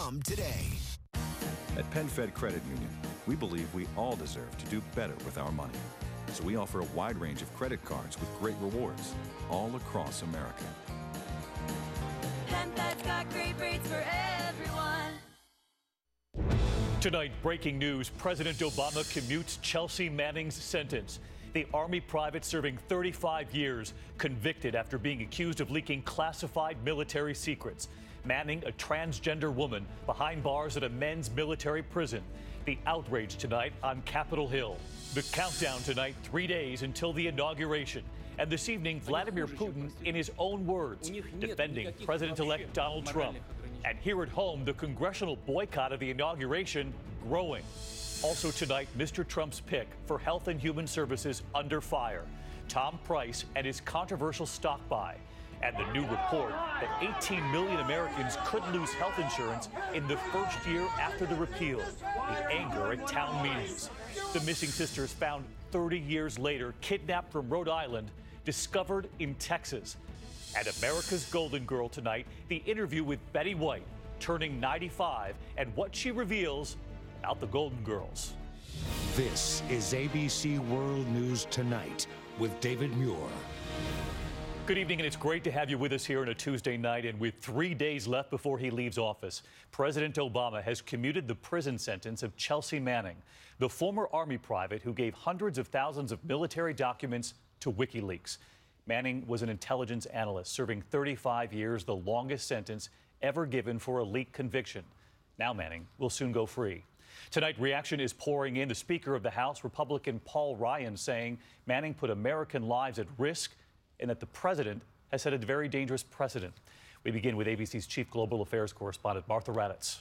PenFedCreditUnion.com today. At PenFed Credit Union, we believe we all deserve to do better with our money. So we offer a wide range of credit cards with great rewards all across America. PenFed's got great rates for everyone. Tonight, breaking news. President Obama commutes Chelsea Manning's sentence. The Army private serving 35 years, convicted after being accused of leaking classified military secrets. Manning, a transgender woman, behind bars at a men's military prison. The outrage tonight on Capitol Hill. The countdown tonight, 3 days until the inauguration. And this evening, Vladimir Putin, in his own words, defending President-elect Donald Trump. And here at home, the congressional boycott of the inauguration growing. Also tonight, Mr. Trump's pick for Health and Human Services under fire. Tom Price and his controversial stock buy. And the new report that 18 million Americans could lose health insurance in the first year after the repeal. The anger at town meetings. The missing sisters found 30 years later, kidnapped from Rhode Island, discovered in Texas. And America's Golden Girl tonight, the interview with Betty White, turning 95, and what she reveals about the Golden Girls. This is ABC World News Tonight with David Muir. Good evening, and it's great to have you with us here on a Tuesday night. And with 3 days left before he leaves office, President Obama has commuted the prison sentence of Chelsea Manning, the former Army private who gave hundreds of thousands of military documents to WikiLeaks. Manning was an intelligence analyst serving 35 years, the longest sentence ever given for a leak conviction. Now Manning will soon go free. Tonight, reaction is pouring in. The Speaker of the House, Republican Paul Ryan, saying Manning put American lives at risk and that the president has set a very dangerous precedent. We begin with ABC's chief global affairs correspondent, Martha Raddatz.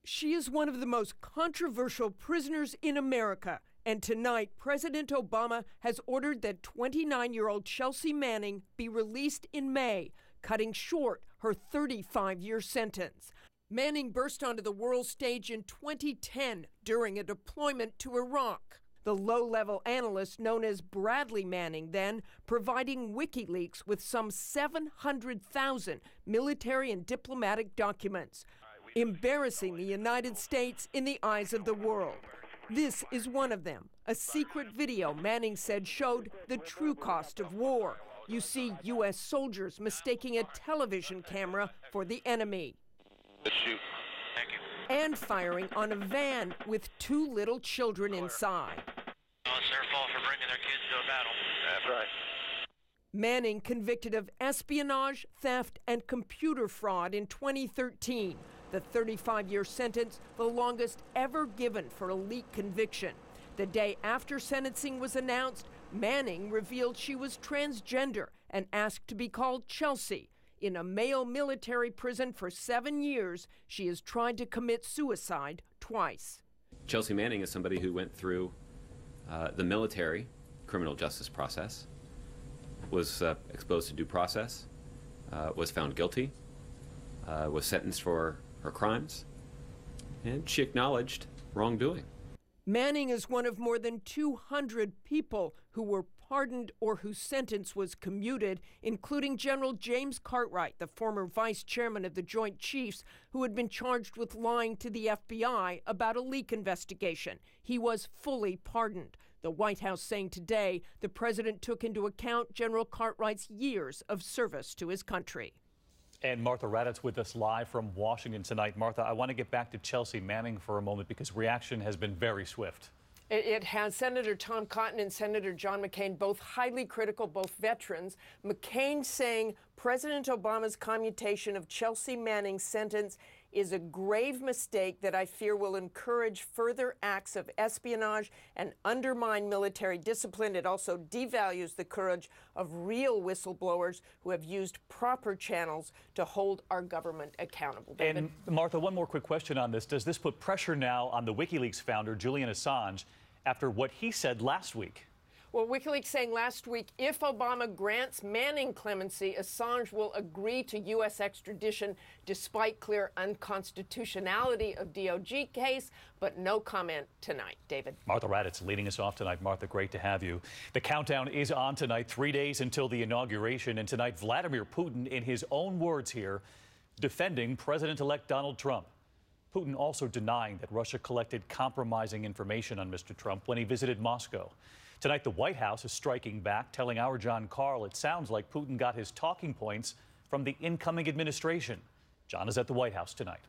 She is one of the most controversial prisoners in America. And tonight, President Obama has ordered that 29-year-old Chelsea Manning be released in May, cutting short her 35-year sentence. Manning burst onto the world stage in 2010 during a deployment to Iraq. The low-level analyst known as Bradley Manning then providing WikiLeaks with some 700,000 military and diplomatic documents, embarrassing the United States in the eyes of the world. This is one of them, a secret video Manning said showed the true cost of war. You see U.S. soldiers mistaking a television camera for the enemy. Let's shoot. Thank you. And firing on a van with two little children inside. Oh, it's their fault for bringing their kids to a battle. That's right. Manning convicted of espionage, theft, and computer fraud in 2013. The 35-year sentence, the longest ever given for a leak conviction. The day after sentencing was announced, Manning revealed she was transgender and asked to be called Chelsea. In a male military prison for 7 years, she has tried to commit suicide twice. Chelsea Manning is somebody who went through the military criminal justice process, was exposed to due process, was found guilty, was sentenced for her crimes, and she acknowledged wrongdoing. Manning is one of more than 200 people who were pardoned or whose sentence was commuted, including General James Cartwright, the former vice chairman of the Joint Chiefs, who had been charged with lying to the FBI about a leak investigation. He was fully pardoned. The White House saying today the president took into account General Cartwright's years of service to his country. And Martha Raddatz with us live from Washington tonight. Martha, I want to get back to Chelsea Manning for a moment because reaction has been very swift. It has Senator Tom Cotton and Senator John McCain, both highly critical, both veterans. McCain saying President Obama's commutation of Chelsea Manning's sentence is a grave mistake that I fear will encourage further acts of espionage and undermine military discipline. It also devalues the courage of real whistleblowers who have used proper channels to hold our government accountable. David? And Martha, one more quick question on this. Does this put pressure now on the WikiLeaks founder, Julian Assange, after what he said last week? Well, WikiLeaks saying last week, if Obama grants Manning clemency, Assange will agree to U.S. extradition despite clear unconstitutionality of DOJ case, but no comment tonight. David. Martha Raddatz leading us off tonight. Martha, great to have you. The countdown is on tonight, 3 days until the inauguration, and tonight Vladimir Putin, in his own words here, defending President-elect Donald Trump. Putin also denying that Russia collected compromising information on Mr. Trump when he visited Moscow. Tonight, the White House is striking back, telling our John Carl it sounds like Putin got his talking points from the incoming administration. John is at the White House tonight.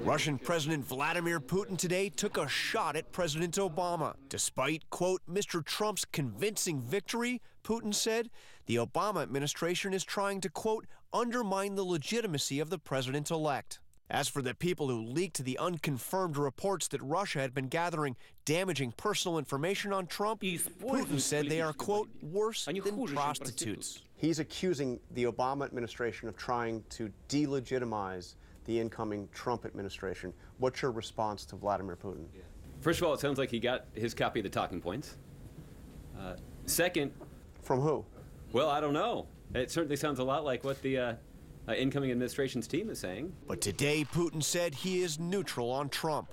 Russian President Vladimir Putin today took a shot at President Obama. Despite, quote, Mr. Trump's convincing victory, Putin said, the Obama administration is trying to, quote, undermine the legitimacy of the president-elect. As for the people who leaked the unconfirmed reports that Russia had been gathering damaging personal information on Trump, Putin said they are, quote, worse than prostitutes. He's accusing the Obama administration of trying to delegitimize the incoming Trump administration. What's your response to Vladimir Putin? First of all, it sounds like he got his copy of the talking points. Second... From who? Well, I don't know. It certainly sounds a lot like what the incoming administration's team is saying. But today, Putin said he is neutral on Trump.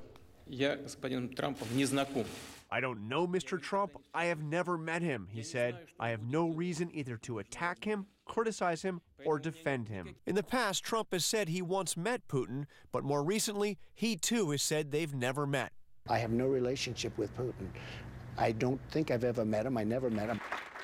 Я с господином Трампом не знаком. I don't know Mr. Trump. I have never met him, he said. I have no reason either to attack him, criticize him, or defend him. In the past, Trump has said he once met Putin, but more recently, he too has said they've never met. I have no relationship with Putin. I don't think I've ever met him. I never met him.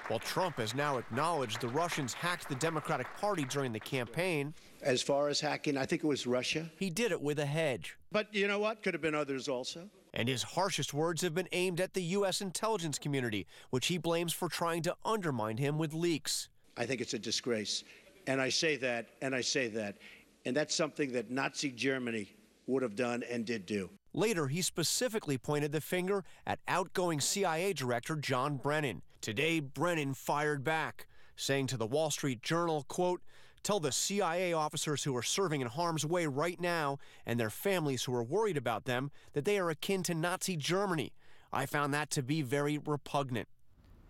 While Trump has now acknowledged the Russians hacked the Democratic Party during the campaign. As far as hacking, I think it was Russia. He did it with a hedge. But you know what? Could have been others also. And his harshest words have been aimed at the U.S. intelligence community, which he blames for trying to undermine him with leaks. I think it's a disgrace. And I say that, and I say that. And that's something that Nazi Germany would have done and did do. Later, he specifically pointed the finger at outgoing CIA Director John Brennan. Today, Brennan fired back, saying to the Wall Street Journal, quote, tell the CIA officers who are serving in harm's way right now and their families who are worried about them that they are akin to Nazi Germany. I found that to be very repugnant.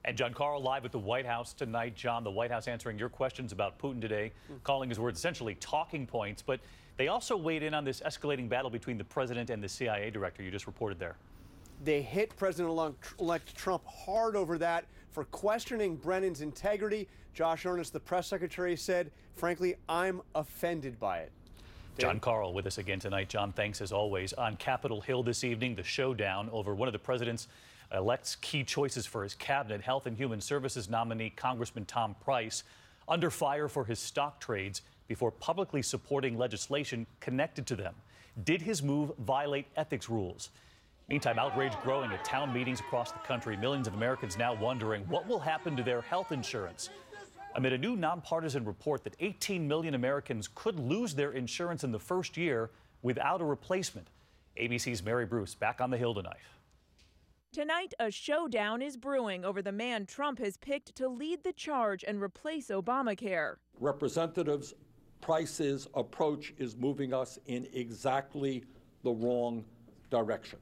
And John Carl live at the White House tonight. John, the White House answering your questions about Putin today, calling his words essentially talking points. But they also weighed in on this escalating battle between the president and the CIA director you just reported there. They hit President-elect Trump hard over that for questioning Brennan's integrity. Josh Earnest, the press secretary, said, frankly, I'm offended by it. John Carl with us again tonight. John, thanks as always. On Capitol Hill this evening, the showdown over one of the president's key choices for his cabinet, Health and Human Services nominee Congressman Tom Price, under fire for his stock trades before publicly supporting legislation connected to them. Did his move violate ethics rules? Meantime, outrage growing at town meetings across the country. Millions of Americans now wondering what will happen to their health insurance amid a new nonpartisan report that 18 million Americans could lose their insurance in the first year without a replacement. ABC's Mary Bruce back on the Hill tonight. Tonight, a showdown is brewing over the man Trump has picked to lead the charge and replace Obamacare. Representatives Price's approach is moving us in exactly the wrong direction.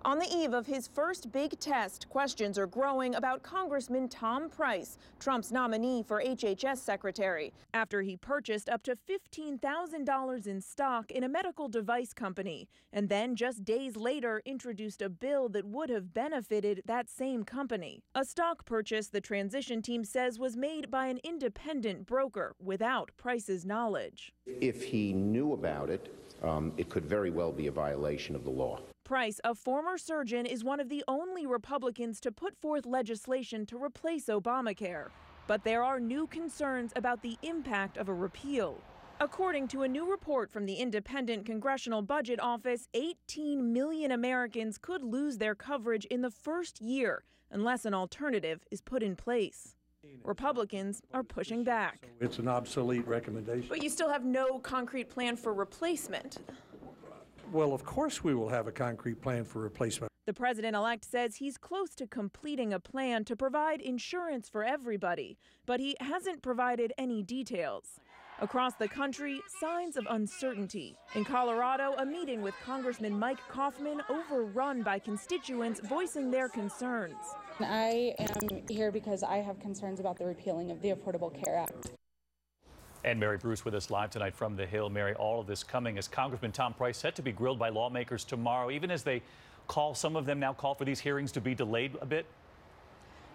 On the eve of his first big test, questions are growing about Congressman Tom Price, Trump's nominee for HHS secretary, after he purchased up to $15,000 in stock in a medical device company, and then just days later introduced a bill that would have benefited that same company. A stock purchase the transition team says was made by an independent broker without Price's knowledge. If he knew about it, it could very well be a violation of the law. Price, a former surgeon, is one of the only Republicans to put forth legislation to replace Obamacare. But there are new concerns about the impact of a repeal. According to a new report from the Independent Congressional Budget Office, 18 million Americans could lose their coverage in the first year unless an alternative is put in place. Republicans are pushing back. So it's an obsolete recommendation. But you still have no concrete plan for replacement. Well, of course we will have a concrete plan for replacement. The president-elect says he's close to completing a plan to provide insurance for everybody, but he hasn't provided any details. Across the country, signs of uncertainty. In Colorado, a meeting with Congressman Mike Kaufman overrun by constituents voicing their concerns. I am here because I have concerns about the repealing of the Affordable Care Act. And Mary Bruce with us live tonight from the Hill. Mary, all of this coming as Congressman Tom Price set to be grilled by lawmakers tomorrow, even as some of them now call for these hearings to be delayed a bit.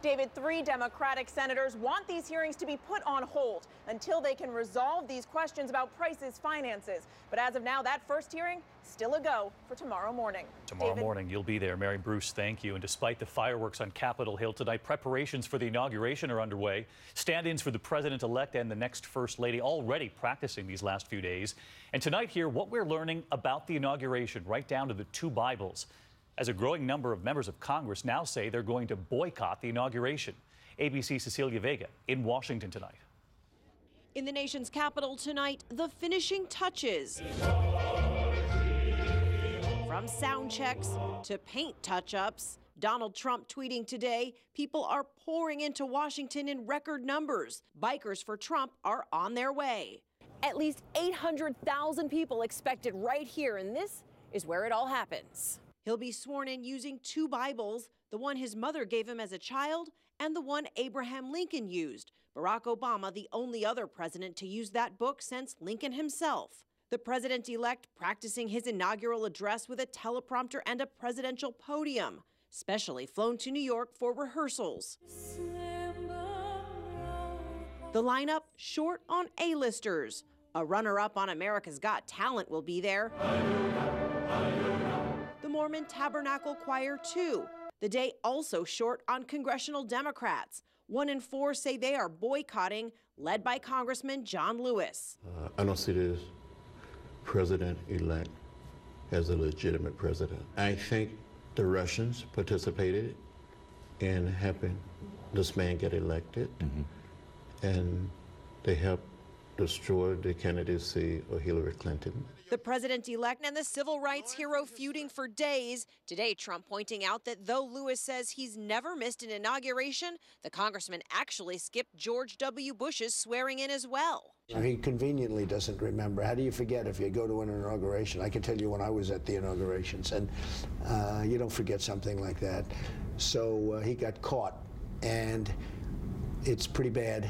David, 3 Democratic senators want these hearings to be put on hold until they can resolve these questions about prices, finances. But as of now, that first hearing still a go for tomorrow morning. Tomorrow David? morning, you'll be there. Mary Bruce, thank you. And despite the fireworks on Capitol Hill tonight, preparations for the inauguration are underway. Stand-ins for the president-elect and the next First Lady already practicing these last few days. And tonight here, what we're learning about the inauguration, right down to the 2 Bibles, as a growing number of members of Congress now say they're going to boycott the inauguration. ABC's Cecilia Vega in Washington tonight. In the nation's capital tonight, the finishing touches. From sound checks to paint touch-ups, Donald Trump tweeting today, people are pouring into Washington in record numbers. Bikers for Trump are on their way. At least 800,000 people expected right here, and this is where it all happens. He'll be sworn in using 2 Bibles, the one his mother gave him as a child and the one Abraham Lincoln used. Barack Obama, the only other president to use that book since Lincoln himself. The president-elect practicing his inaugural address with a teleprompter and a presidential podium, specially flown to New York for rehearsals. The lineup short on A-listers. A runner-up on America's Got Talent will be there. The Mormon Tabernacle Choir, too. The day also short on congressional Democrats. 1 in 4 say they are boycotting, led by Congressman John Lewis. I don't see this president-elect as a legitimate president. I think the Russians participated in helping this man get elected, and they helped destroy the candidacy of Hillary Clinton. The president-elect and the civil rights hero feuding for days. Today, Trump pointing out that though Lewis says he's never missed an inauguration, the congressman actually skipped George W. Bush's swearing in as well. He conveniently doesn't remember. How do you forget if you go to an inauguration? I can tell you when I was at the inaugurations, and you don't forget something like that. So he got caught, and it's pretty bad.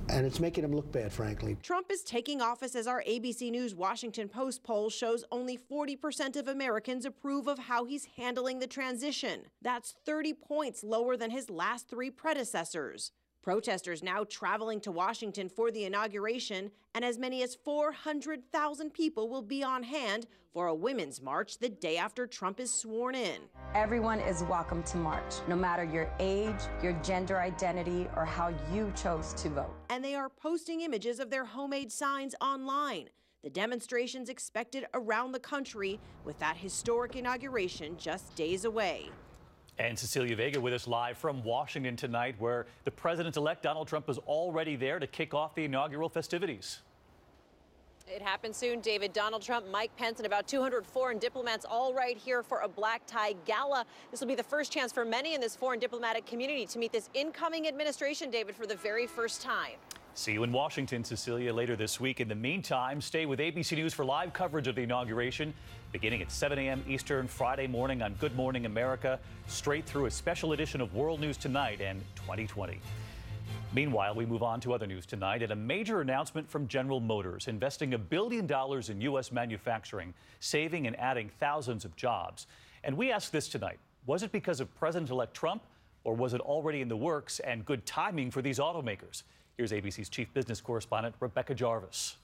And it's making him look bad, frankly. Trump is taking office as our ABC News Washington Post poll shows only 40% of Americans approve of how he's handling the transition. That's 30 points lower than his last 3 predecessors. Protesters now traveling to Washington for the inauguration, and as many as 400,000 people will be on hand for a women's march the day after Trump is sworn in. Everyone is welcome to march, no matter your age, your gender identity, or how you chose to vote. And they are posting images of their homemade signs online. The demonstrations expected around the country, with that historic inauguration just days away. And Cecilia Vega with us live from Washington tonight, where the president-elect Donald Trump is already there to kick off the inaugural festivities. It happens soon, David. Donald Trump, Mike Pence, and about 200 foreign diplomats all right here for a black tie gala. This will be the first chance for many in this foreign diplomatic community to meet this incoming administration, David, for the very first time. See you in Washington, Cecilia, later this week. In the meantime, stay with ABC News for live coverage of the inauguration, beginning at 7 a.m. Eastern Friday morning on Good Morning America, straight through a special edition of World News Tonight and 2020. Meanwhile, we move on to other news tonight and a major announcement from General Motors, investing $1 billion in U.S. manufacturing, saving and adding thousands of jobs. And we ask this tonight, was it because of President-elect Trump, or was it already in the works and good timing for these automakers? Here's ABC's chief business correspondent, Rebecca Jarvis.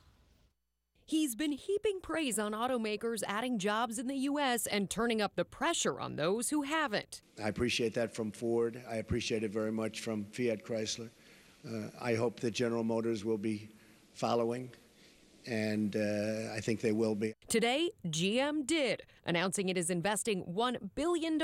He's been heaping praise on automakers adding jobs in the U.S. and turning up the pressure on those who haven't. I appreciate that from Ford. I appreciate it very much from Fiat Chrysler. I hope that General Motors will be following, and I think they will be. Today, GM did, announcing it is investing $1 billion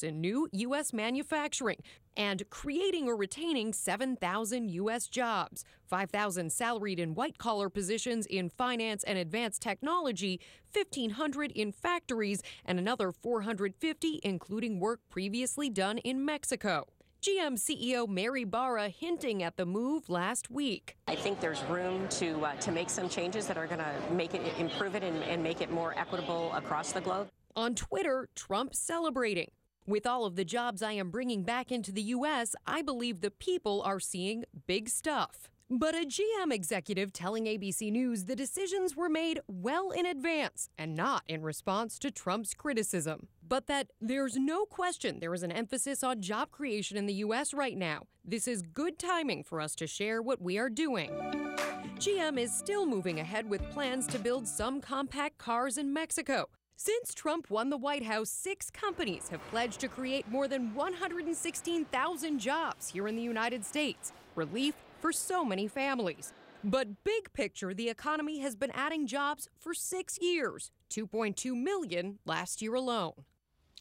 in new U.S. manufacturing and creating or retaining 7,000 U.S. jobs, 5,000 salaried and white-collar positions in finance and advanced technology, 1,500 in factories, and another 450 including work previously done in Mexico. GM CEO Mary Barra hinting at the move last week. I think there's room to make some changes that are going to make it, improve it, and make it more equitable across the globe. On Twitter, Trump celebrating. With all of the jobs I am bringing back into the U.S., I believe the people are seeing big stuff. But a GM executive telling ABC News the decisions were made well in advance and not in response to Trump's criticism. But that there's no question there is an emphasis on job creation in the U.S. right now. This is good timing for us to share what we are doing. GM is still moving ahead with plans to build some compact cars in Mexico. Since Trump won the White House, 6 companies have pledged to create more than 116,000 jobs here in the United States. Relief for so many families. But big picture, the economy has been adding jobs for 6 years, 2.2 million last year alone.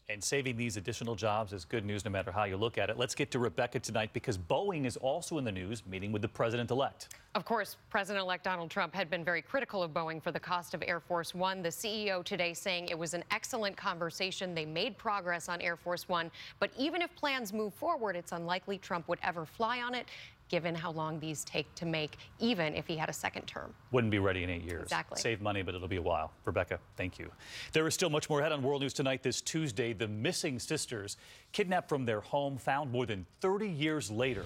And saving these additional jobs is good news no matter how you look at it. Let's get to Rebecca tonight because Boeing is also in the news, meeting with the president-elect. Of course, President-elect Donald Trump had been very critical of Boeing for the cost of Air Force One. The CEO today saying it was an excellent conversation. They made progress on Air Force One. But even if plans move forward, it's unlikely Trump would ever fly on it, given how long these take to make, even if he had a second term. Wouldn't be ready in 8 years. Exactly. Save money, but it'll be a while. Rebecca, thank you. There is still much more ahead on World News Tonight this Tuesday. The missing sisters, kidnapped from their home, found more than 30 years later.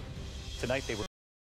Tonight they were